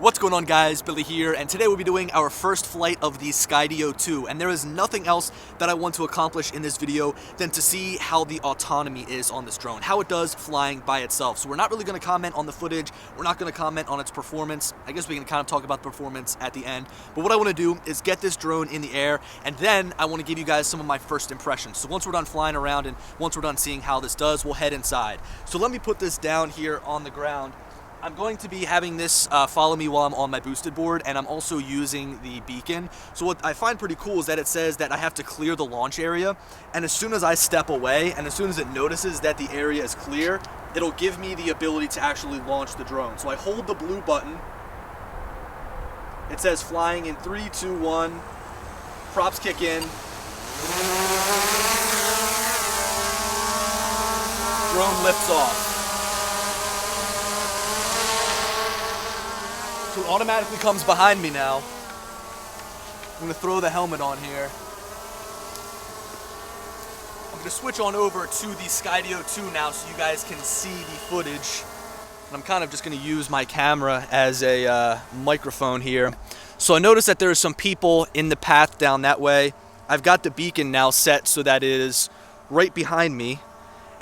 What's going on, guys? Billy here, and today we'll be doing our first flight of the Skydio 2, and there is nothing else that I want to accomplish in this video than to see how the autonomy is on this drone, how it does flying by itself. So we're not really going to comment on the footage, we're not going to comment on its performance. I guess we can kind of talk about the performance at the end, but what I want to do is get this drone in the air, and then I want to give you guys some of my first impressions. So once we're done flying around and once we're done seeing how this does, we'll head inside. So let me put this down here on the ground. I'm going to be having this follow me while I'm on my boosted board, and I'm also using the beacon. So what I find pretty cool is that it says that I have to clear the launch area, and as soon as I step away and as soon as it notices that the area is clear, it'll give me the ability to actually launch the drone. So I hold the blue button. It says flying in 3, 2, 1. Props kick in. Drone lifts off. So it automatically comes behind me now. I'm going to throw the helmet on here. I'm going to switch on over to the Skydio 2 now so you guys can see the footage. And I'm kind of just going to use my camera as a microphone here. So I noticed that there are some people in the path down that way. I've got the beacon now set so that it is right behind me,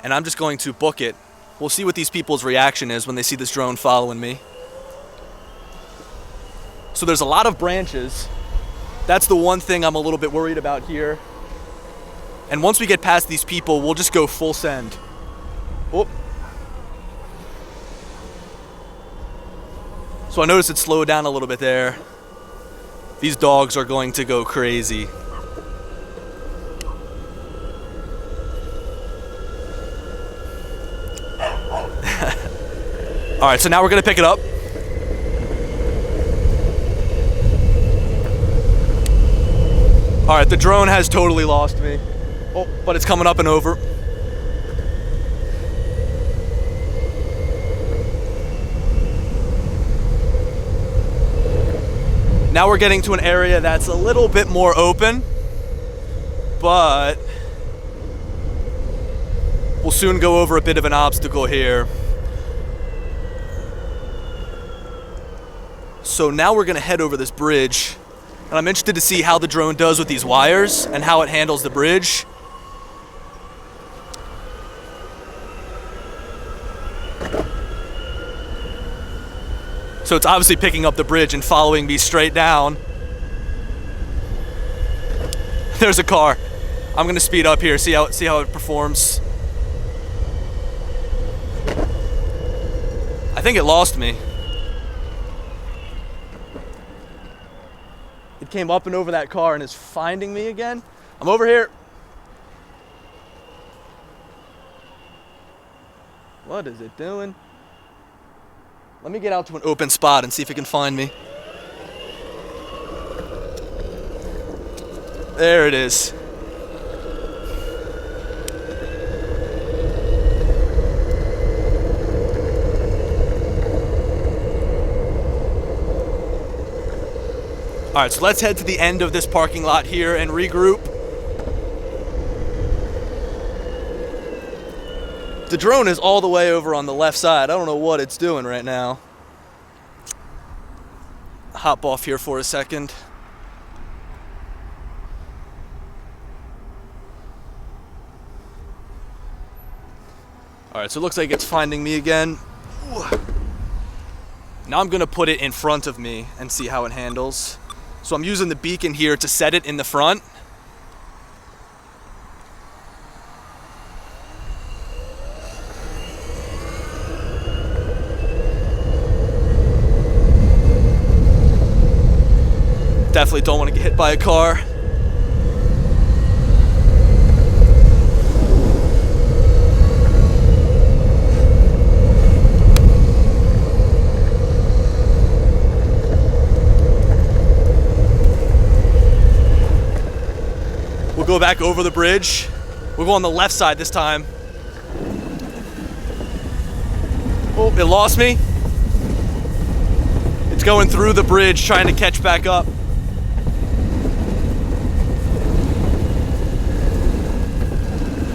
and I'm just going to book it. We'll see what these people's reaction is when they see this drone following me. So there's a lot of branches. That's the one thing I'm a little bit worried about here. And once we get past these people, we'll just go full send. Oh. So I noticed it slowed down a little bit there. These dogs are going to go crazy. All right, so now we're gonna pick it up. All right, the drone has totally lost me. Oh, but it's coming up and over. Now we're getting to an area that's a little bit more open, but we'll soon go over a bit of an obstacle here. So now we're gonna head over this bridge. And I'm interested to see how the drone does with these wires and how it handles the bridge. So it's obviously picking up the bridge and following me straight down. There's a car. I'm gonna speed up here, see how it performs. I think it lost me. It came up and over that car and is finding me again. I'm over here. What is it doing? Let me get out to an open spot and see if it can find me. There it is. All right, so let's head to the end of this parking lot here and regroup. The drone is all the way over on the left side. I don't know what it's doing right now. Hop off here for a second. All right, so it looks like it's finding me again. Ooh. Now I'm gonna put it in front of me and see how it handles. So I'm using the beacon here to set it in the front. Definitely don't want to get hit by a car. Go back over the bridge. We'll go on the left side this time. Oh, it lost me. It's going through the bridge trying to catch back up.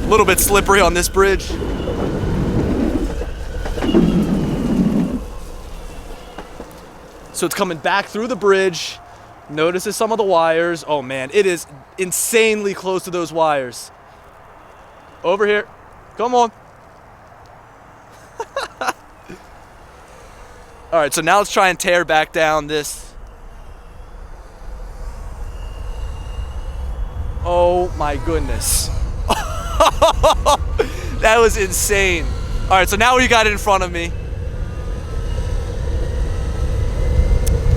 A little bit slippery on this bridge. So it's coming back through the bridge. Notices some of the wires. Oh man, it is insanely close to those wires. Over here. Come on. All right, so now let's try and tear back down this. Oh my goodness. That was insane. All right, so now we got it in front of me.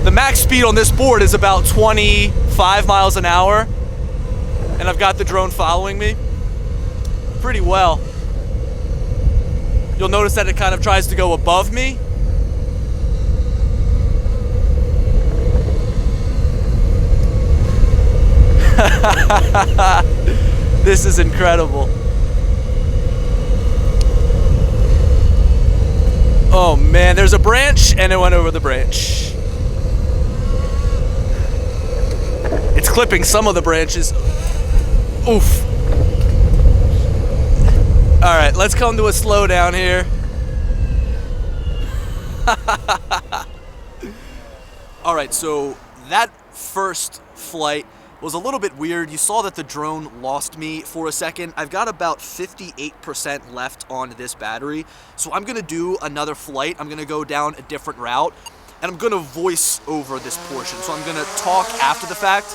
The max speed on this board is about 25 miles an hour, and I've got the drone following me pretty well. You'll notice that it kind of tries to go above me. This is incredible. Oh man, there's a branch and it went over the branch. It's clipping some of the branches. Oof. All right, let's come to a slowdown here. All right, so that first flight was a little bit weird. You saw that the drone lost me for a second. I've got about 58% left on this battery. So I'm gonna do another flight. I'm gonna go down a different route and I'm gonna voice over this portion. So I'm gonna talk after the fact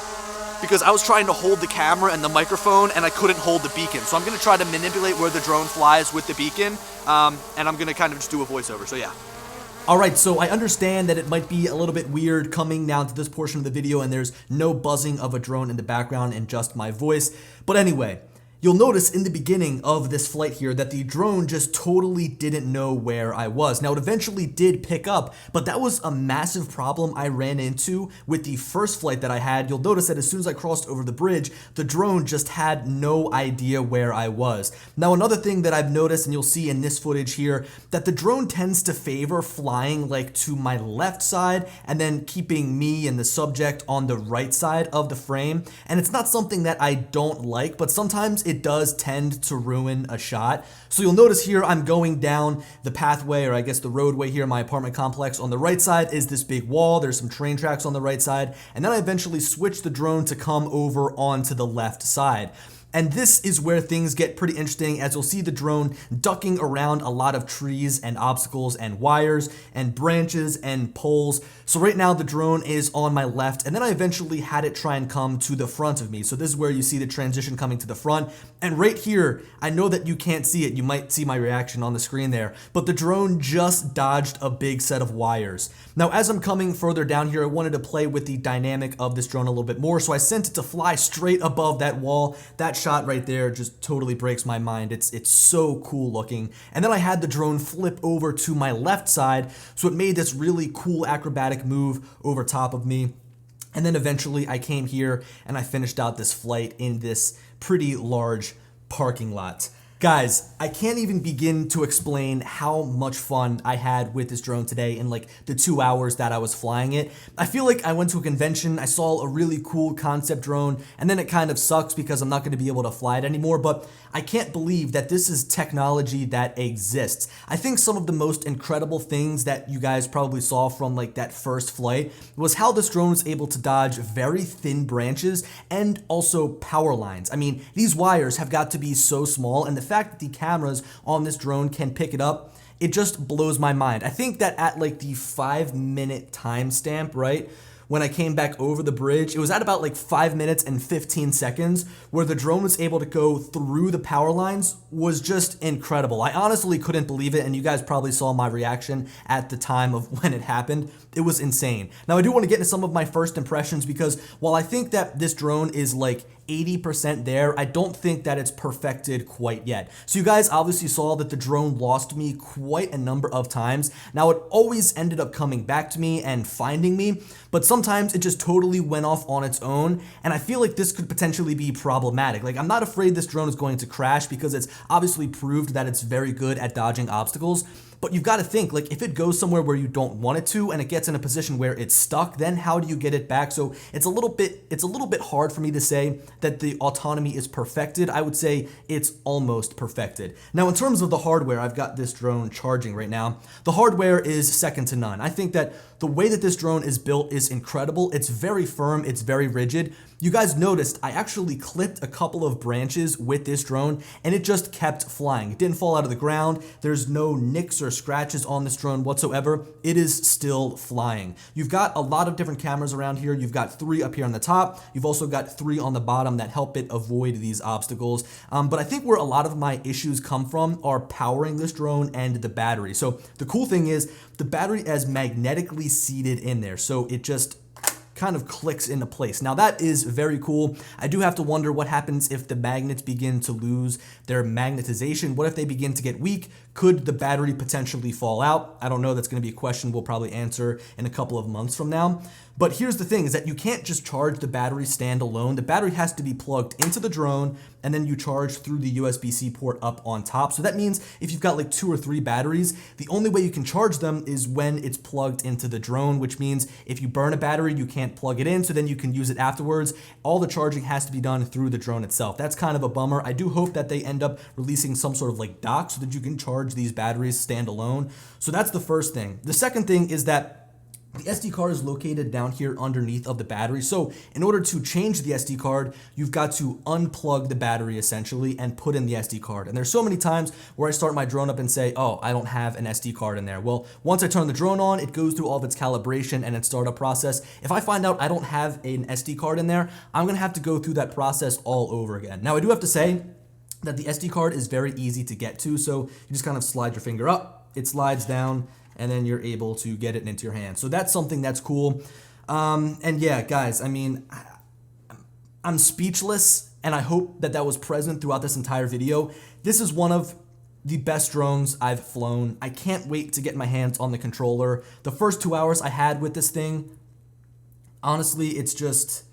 because I was trying to hold the camera and the microphone and I couldn't hold the beacon. So I'm gonna try to manipulate where the drone flies with the beacon and I'm gonna kind of just do a voiceover, so yeah. Alright, so I understand that it might be a little bit weird coming down to this portion of the video and there's no buzzing of a drone in the background and just my voice. But anyway, you'll notice in the beginning of this flight here that the drone just totally didn't know where I was. Now, it eventually did pick up, but that was a massive problem I ran into with the first flight that I had. You'll notice that as soon as I crossed over the bridge, the drone just had no idea where I was. Now, another thing that I've noticed, and you'll see in this footage here, that the drone tends to favor flying like to my left side and then keeping me and the subject on the right side of the frame. And it's not something that I don't like, but sometimes it does tend to ruin a shot. So you'll notice here I'm going down the pathway, or I guess the roadway here in my apartment complex. On the right side is this big wall. There's some train tracks on the right side. And then I eventually switch the drone to come over onto the left side. And this is where things get pretty interesting, as you'll see the drone ducking around a lot of trees and obstacles and wires and branches and poles. So right now the drone is on my left, and then I eventually had it try and come to the front of me. So this is where you see the transition coming to the front. And right here, I know that you can't see it. You might see my reaction on the screen there, but the drone just dodged a big set of wires. Now, as I'm coming further down here, I wanted to play with the dynamic of this drone a little bit more. So I sent it to fly straight above that wall. That shot right there just totally breaks my mind. It's so cool looking. And then I had the drone flip over to my left side, so it made this really cool acrobatic move over top of me. And then eventually I came here and I finished out this flight in this pretty large parking lot. Guys, I can't even begin to explain how much fun I had with this drone today in like the 2 hours that I was flying it. I feel like I went to a convention, I saw a really cool concept drone, and then it kind of sucks because I'm not going to be able to fly it anymore, but I can't believe that this is technology that exists. I think some of the most incredible things that you guys probably saw from like that first flight was how this drone was able to dodge very thin branches and also power lines. I mean, these wires have got to be so small, and the fact that the cameras on this drone can pick it up, it just blows my mind. I think that at like the 5-minute timestamp, right, when I came back over the bridge, it was at about like 5 minutes and 15 seconds where the drone was able to go through the power lines. Was just incredible. I honestly couldn't believe it, and you guys probably saw my reaction at the time of when it happened. It was insane. Now, I do want to get into some of my first impressions because while I think that this drone is like 80% there, I don't think that it's perfected quite yet. So you guys obviously saw that the drone lost me quite a number of times. Now, it always ended up coming back to me and finding me, but sometimes it just totally went off on its own, and I feel like this could potentially be problematic. Like, I'm not afraid this drone is going to crash because it's obviously proved that it's very good at dodging obstacles. But you've got to think, like, if it goes somewhere where you don't want it to and it gets in a position where it's stuck, then how do you get it back? So it's a little bit hard for me to say that the autonomy is perfected. I would say it's almost perfected. Now, in terms of the hardware, I've got this drone charging right now. The hardware is second to none. I think that The way that this drone is built is incredible. It's very firm, it's very rigid. You guys noticed I actually clipped a couple of branches with this drone and it just kept flying. It didn't fall out of the ground. There's no nicks or scratches on this drone whatsoever. It is still flying. You've got a lot of different cameras around here. You've got 3 up here on the top. You've also got 3 on the bottom that help it avoid these obstacles. But I think where a lot of my issues come from are powering this drone and the battery. So the cool thing is the battery is magnetically seated in there. So it just kind of clicks into place. Now that is very cool. I do have to wonder what happens if the magnets begin to lose their magnetization. What if they begin to get weak? Could the battery potentially fall out? I don't know. That's going to be a question we'll probably answer in a couple of months from now. But here's the thing is that you can't just charge the battery standalone. The battery has to be plugged into the drone and then you charge through the USB-C port up on top. So that means if you've got like 2 or 3 batteries, the only way you can charge them is when it's plugged into the drone, which means if you burn a battery, you can't plug it in, so then you can use it afterwards. All the charging has to be done through the drone itself. That's kind of a bummer. I do hope that they end up releasing some sort of like dock so that you can charge these batteries standalone. So that's the first thing. The second thing is that the SD card is located down here underneath of the battery. So in order to change the SD card, you've got to unplug the battery essentially and put in the SD card. And there's so many times where I start my drone up and say, oh, I don't have an SD card in there. Well, once I turn the drone on, it goes through all of its calibration and its startup process. If I find out I don't have an SD card in there, I'm gonna have to go through that process all over again. Now I do have to say that the SD card is very easy to get to. So you just kind of slide your finger up, it slides down, and then you're able to get it into your hand. So that's something that's cool. And yeah, guys, I mean, I'm speechless, and I hope that that was present throughout this entire video. This is one of the best drones I've flown. I can't wait to get my hands on the controller. The first 2 hours I had with this thing, honestly, it's just,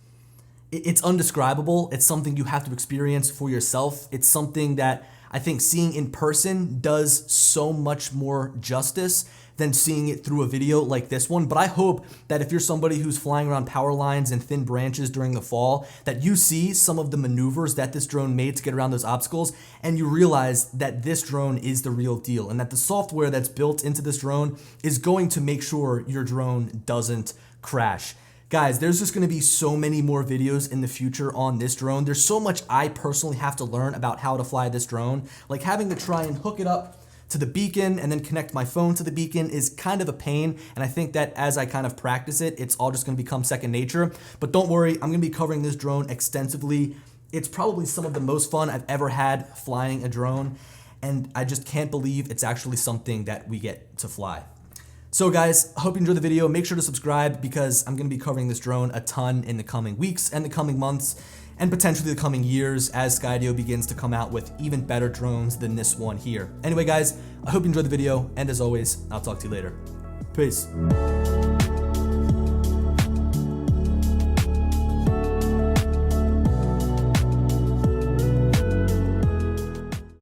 it's undescribable. It's something you have to experience for yourself. It's something that I think seeing in person does so much more justice than seeing it through a video like this one. But I hope that if you're somebody who's flying around power lines and thin branches during the fall, that you see some of the maneuvers that this drone made to get around those obstacles, and you realize that this drone is the real deal, and that the software that's built into this drone is going to make sure your drone doesn't crash. Guys, there's just gonna be so many more videos in the future on this drone. There's so much I personally have to learn about how to fly this drone. Like having to try and hook it up to the beacon and then connect my phone to the beacon is kind of a pain. And I think that as I kind of practice it, it's all just gonna become second nature. But don't worry, I'm gonna be covering this drone extensively. It's probably some of the most fun I've ever had flying a drone. And I just can't believe it's actually something that we get to fly. So guys, I hope you enjoyed the video. Make sure to subscribe because I'm going to be covering this drone a ton in the coming weeks and the coming months and potentially the coming years as Skydio begins to come out with even better drones than this one here. Anyway guys, I hope you enjoyed the video, and as always, I'll talk to you later. Peace.